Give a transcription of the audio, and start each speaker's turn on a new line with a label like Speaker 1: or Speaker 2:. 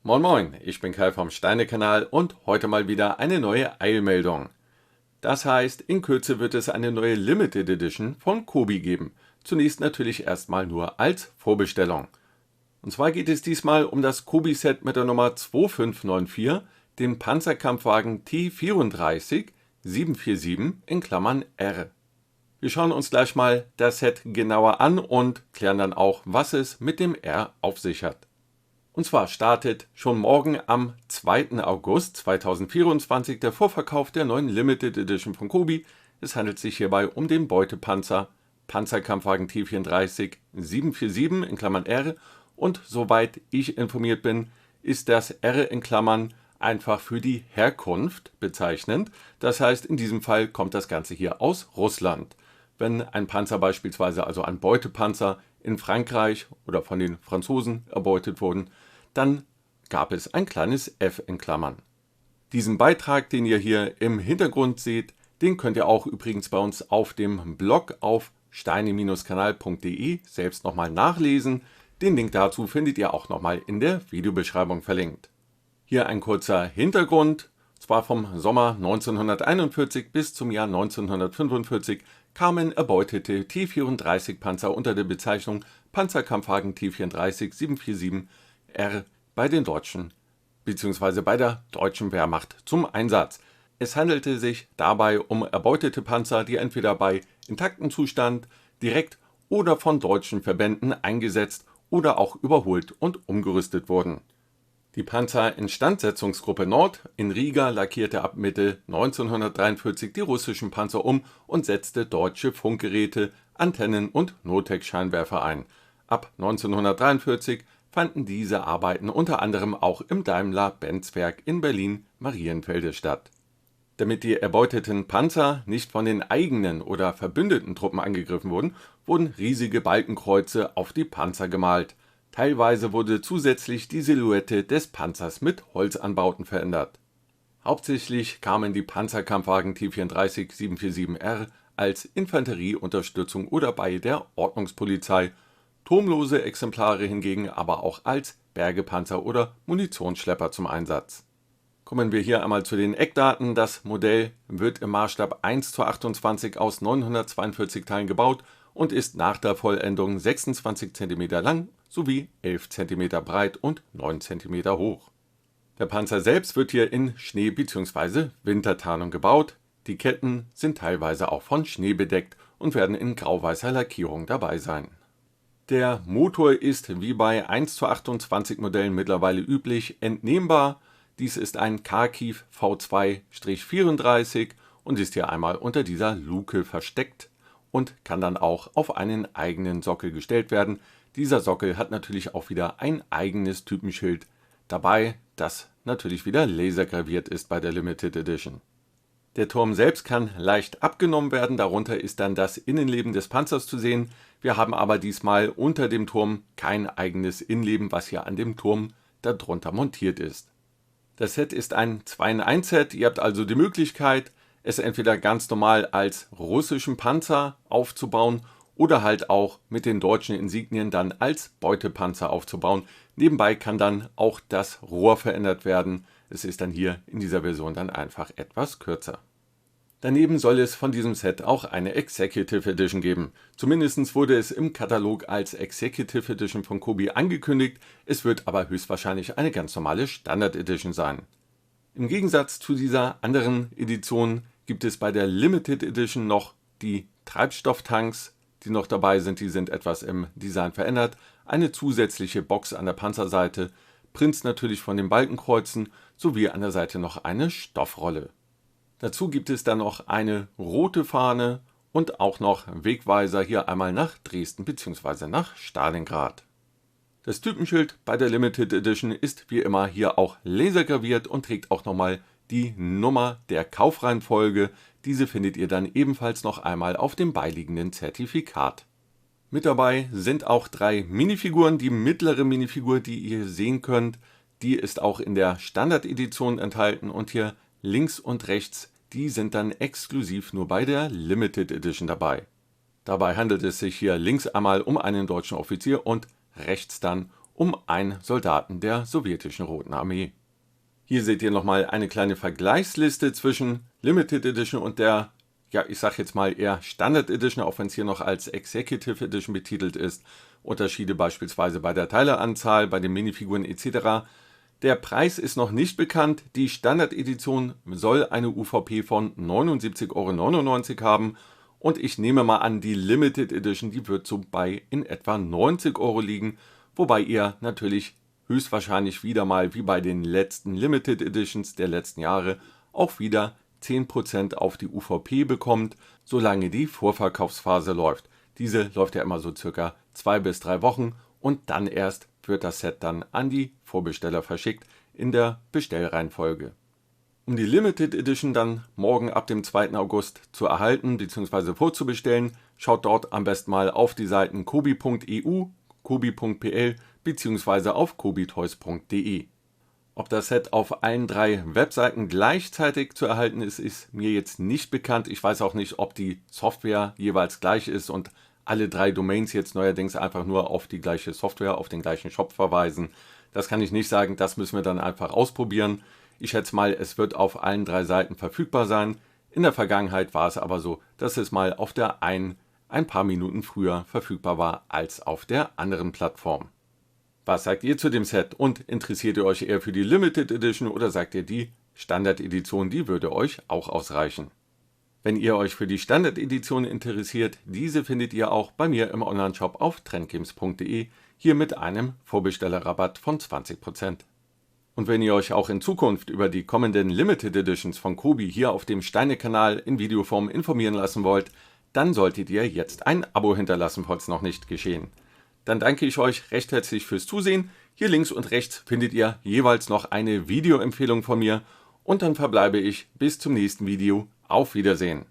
Speaker 1: Moin Moin, ich bin Kai vom Steine-Kanal und heute mal wieder eine neue Eilmeldung. Das heißt, in Kürze wird es eine neue Limited Edition von Kobi geben. Zunächst natürlich erstmal nur als Vorbestellung. Und zwar geht es diesmal um das Kobi-Set mit der Nummer 2594, den Panzerkampfwagen T34 747 in Klammern R. Wir schauen uns gleich mal das Set genauer an und klären dann auch, was es mit dem R auf sich hat. Und zwar startet schon morgen am 2. August 2024 der Vorverkauf der neuen Limited Edition von Kobi. Es handelt sich hierbei um den Beutepanzer Panzerkampfwagen T34 747 in Klammern R und soweit ich informiert bin, ist das R in Klammern einfach für die Herkunft bezeichnend. Das heißt, in diesem Fall kommt das Ganze hier aus Russland. Wenn ein Panzer beispielsweise, also ein Beutepanzer, in Frankreich oder von den Franzosen erbeutet wurden, dann gab es ein kleines F in Klammern. Diesen Beitrag, den ihr hier im Hintergrund seht, den könnt ihr auch übrigens bei uns auf dem Blog auf steine-kanal.de selbst nochmal nachlesen. Den Link dazu findet ihr auch nochmal in der Videobeschreibung verlinkt. Hier ein kurzer Hintergrund. Zwar vom Sommer 1941 bis zum Jahr 1945 kamen erbeutete T-34-Panzer unter der Bezeichnung Panzerkampfwagen T-34 747 R bei den Deutschen bzw. bei der deutschen Wehrmacht zum Einsatz. Es handelte sich dabei um erbeutete Panzer, die entweder bei intaktem Zustand direkt oder von deutschen Verbänden eingesetzt oder auch überholt und umgerüstet wurden. Die Panzerinstandsetzungsgruppe Nord in Riga lackierte ab Mitte 1943 die russischen Panzer um und setzte deutsche Funkgeräte, Antennen und Notex-Scheinwerfer ein. Ab 1943 fanden diese Arbeiten unter anderem auch im Daimler-Benz-Werk in Berlin-Marienfelde statt. Damit die erbeuteten Panzer nicht von den eigenen oder verbündeten Truppen angegriffen wurden, wurden riesige Balkenkreuze auf die Panzer gemalt. Teilweise wurde zusätzlich die Silhouette des Panzers mit Holzanbauten verändert. Hauptsächlich kamen die Panzerkampfwagen T-34 747R als Infanterieunterstützung oder bei der Ordnungspolizei, turmlose Exemplare hingegen aber auch als Bergepanzer oder Munitionsschlepper zum Einsatz. Kommen wir hier einmal zu den Eckdaten. Das Modell wird im Maßstab 1:28 aus 942 Teilen gebaut und ist nach der Vollendung 26 cm lang sowie 11 cm breit und 9 cm hoch. Der Panzer selbst wird hier in Schnee- bzw. Wintertarnung gebaut. Die Ketten sind teilweise auch von Schnee bedeckt und werden in grau-weißer Lackierung dabei sein. Der Motor ist wie bei 1:28 Modellen mittlerweile üblich entnehmbar. Dies ist ein Kharkiv V2-34 und ist hier einmal unter dieser Luke versteckt und kann dann auch auf einen eigenen Sockel gestellt werden. Dieser Sockel hat natürlich auch wieder ein eigenes Typenschild dabei, das natürlich wieder lasergraviert ist bei der Limited Edition. Der Turm selbst kann leicht abgenommen werden, darunter ist dann das Innenleben des Panzers zu sehen. Wir haben aber diesmal unter dem Turm kein eigenes Innenleben, was hier an dem Turm darunter montiert ist. Das Set ist ein 2-in-1-Set, ihr habt also die Möglichkeit, es entweder ganz normal als russischen Panzer aufzubauen oder halt auch mit den deutschen Insignien dann als Beutepanzer aufzubauen. Nebenbei kann dann auch das Rohr verändert werden. Es ist dann hier in dieser Version dann einfach etwas kürzer. Daneben soll es von diesem Set auch eine Executive Edition geben. Zumindest wurde es im Katalog als Executive Edition von Kobi angekündigt, es wird aber höchstwahrscheinlich eine ganz normale Standard Edition sein. Im Gegensatz zu dieser anderen Edition gibt es bei der Limited Edition noch die Treibstofftanks, die noch dabei sind, die sind etwas im Design verändert, eine zusätzliche Box an der Panzerseite, Prints natürlich von den Balkenkreuzen sowie an der Seite noch eine Stoffrolle. Dazu gibt es dann noch eine rote Fahne und auch noch Wegweiser hier einmal nach Dresden bzw. nach Stalingrad. Das Typenschild bei der Limited Edition ist wie immer hier auch lasergraviert und trägt auch nochmal die Nummer der Kaufreihenfolge. Diese findet ihr dann ebenfalls noch einmal auf dem beiliegenden Zertifikat. Mit dabei sind auch 3 Minifiguren. Die mittlere Minifigur, die ihr sehen könnt, die ist auch in der Standard-Edition enthalten und hier links und rechts, die sind dann exklusiv nur bei der Limited Edition dabei. Dabei handelt es sich hier links einmal um einen deutschen Offizier und rechts dann um einen Soldaten der sowjetischen Roten Armee. Hier seht ihr nochmal eine kleine Vergleichsliste zwischen Limited Edition und der, ja, ich sag jetzt mal eher Standard Edition, auch wenn es hier noch als Executive Edition betitelt ist. Unterschiede beispielsweise bei der Teileanzahl, bei den Minifiguren etc. Der Preis ist noch nicht bekannt. Die Standard Edition soll eine UVP von 79,99 € haben. Und ich nehme mal an, die Limited Edition, die wird so bei in etwa 90 € liegen. Wobei ihr natürlich höchstwahrscheinlich wieder mal wie bei den letzten Limited Editions der letzten Jahre auch wieder 10% auf die UVP bekommt, solange die Vorverkaufsphase läuft. Diese läuft ja immer so circa 2 bis 3 Wochen und dann erst wird das Set dann an die Vorbesteller verschickt in der Bestellreihenfolge. Um die Limited Edition dann morgen ab dem 2. August zu erhalten bzw. vorzubestellen, schaut dort am besten mal auf die Seiten kobi.eu, kobi.pl bzw. auf kobitoys.de. Ob das Set auf allen 3 Webseiten gleichzeitig zu erhalten ist, ist mir jetzt nicht bekannt. Ich weiß auch nicht, ob die Software jeweils gleich ist und alle 3 Domains jetzt neuerdings einfach nur auf die gleiche Software, auf den gleichen Shop verweisen. Das kann ich nicht sagen, das müssen wir dann einfach ausprobieren. Ich schätze mal, es wird auf allen 3 Seiten verfügbar sein. In der Vergangenheit war es aber so, dass es mal auf der einen ein paar Minuten früher verfügbar war als auf der anderen Plattform. Was sagt ihr zu dem Set und interessiert ihr euch eher für die Limited Edition oder sagt ihr, die Standard Edition, die würde euch auch ausreichen? Wenn ihr euch für die Standard Edition interessiert, diese findet ihr auch bei mir im Onlineshop auf trendgames.de, hier mit einem Vorbestellerrabatt von 20%. Und wenn ihr euch auch in Zukunft über die kommenden Limited Editions von Kobi hier auf dem Steine-Kanal in Videoform informieren lassen wollt, dann solltet ihr jetzt ein Abo hinterlassen, falls noch nicht geschehen. Dann danke ich euch recht herzlich fürs Zusehen. Hier links und rechts findet ihr jeweils noch eine Videoempfehlung von mir und dann verbleibe ich bis zum nächsten Video. Auf Wiedersehen.